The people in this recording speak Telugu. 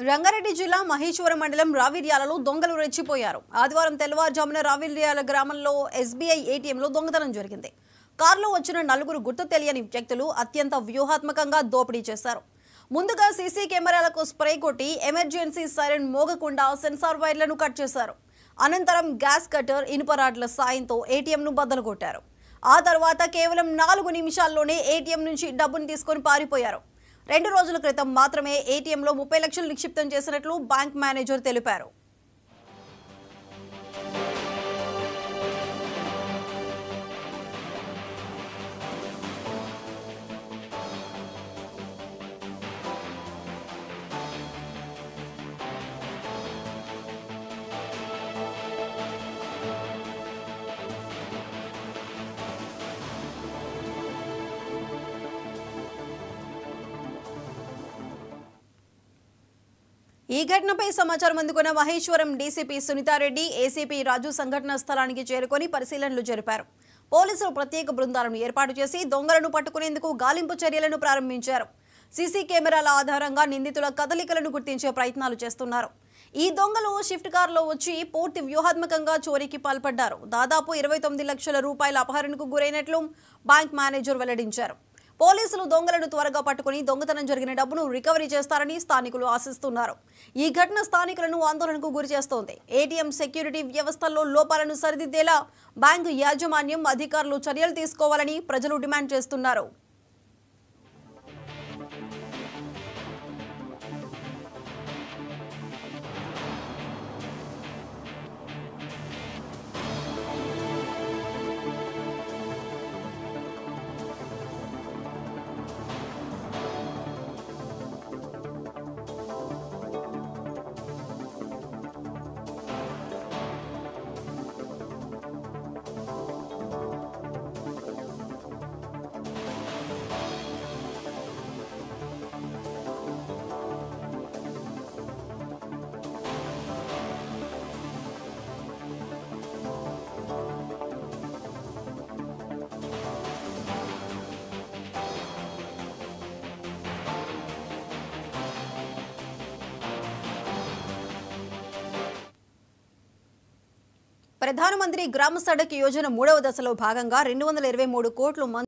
రంగారెడ్డి జిల్లా మహేశ్వరం మండలం రావిర్యాలలో దొంగలు రెచ్చిపోయారు. ఆదివారం తెల్లవారుజామున రావిర్యాల గ్రామంలో ఎస్బీఐ ఏటీఎంలో దొంగతనం జరిగింది. కారులో వచ్చిన నలుగురు గుర్తు తెలియని వ్యక్తులు అత్యంత వ్యూహాత్మకంగా దోపిడీ చేశారు. ముందుగా సీసీ కెమెరాలకు స్ప్రే కొట్టి ఎమర్జెన్సీ సైరన్ మోగకుండా సెన్సార్ వైర్లను కట్ చేశారు. అనంతరం గ్యాస్ కటర్, ఇనుప రాడ్ల సాయంతో ఏటీఎంను బద్దలు కొట్టారు. ఆ తర్వాత కేవలం 4 నిమిషాల్లోనే ఏటీఎం నుంచి డబ్బును తీసుకొని పారిపోయారు. 2 రోజుల క్రితం మాత్రమే ఏటీఎంలో 30 లక్షలు నిక్షిప్తం చేసినట్లు బ్యాంక్ మేనేజర్ తెలిపారు. ఈ ఘటనపై సమాచారం అందుకున్న మహేశ్వరం డీసీపీ సునీతారెడ్డి, ఏసీపీ రాజు సంఘటనా స్థలానికి చేరుకొని పరిశీలనలు జరిపారు. పోలీసులు ప్రత్యేక బృందాలను ఏర్పాటు చేసి దొంగలను పట్టుకునేందుకు గాలింపు చర్యలను ప్రారంభించారు. సీసీ కెమెరాల ఆధారంగా నిందితుల కదలికలను గుర్తించే ప్రయత్నాలు చేస్తున్నారు. ఈ దొంగలు షిఫ్ట్ కారులో వచ్చి పూర్తి వ్యూహాత్మకంగా చోరీకి పాల్పడ్డారు. దాదాపు 29 లక్షల రూపాయల అపహరణకు గురైనట్లు బ్యాంక్ మేనేజర్ వెల్లడించారు. పోలీసులు దొంగలను త్వరగా పట్టుకుని దొంగతనం జరిగిన డబ్బును రికవరీ చేస్తారని స్థానికులు ఆశిస్తున్నారు. ఈ ఘటన స్థానికులను ఆందోళనకు గురిచేస్తోంది. ఏటీఎం సెక్యూరిటీ వ్యవస్థల్లో లోపాలను సరిదిద్దేలా బ్యాంకు యాజమాన్యం, అధికారులు చర్యలు తీసుకోవాలని ప్రజలు డిమాండ్ చేస్తున్నారు. ప్రధానమంత్రి గ్రామ సడక్ యోజన 3వ దశలో భాగంగా 223 కోట్లు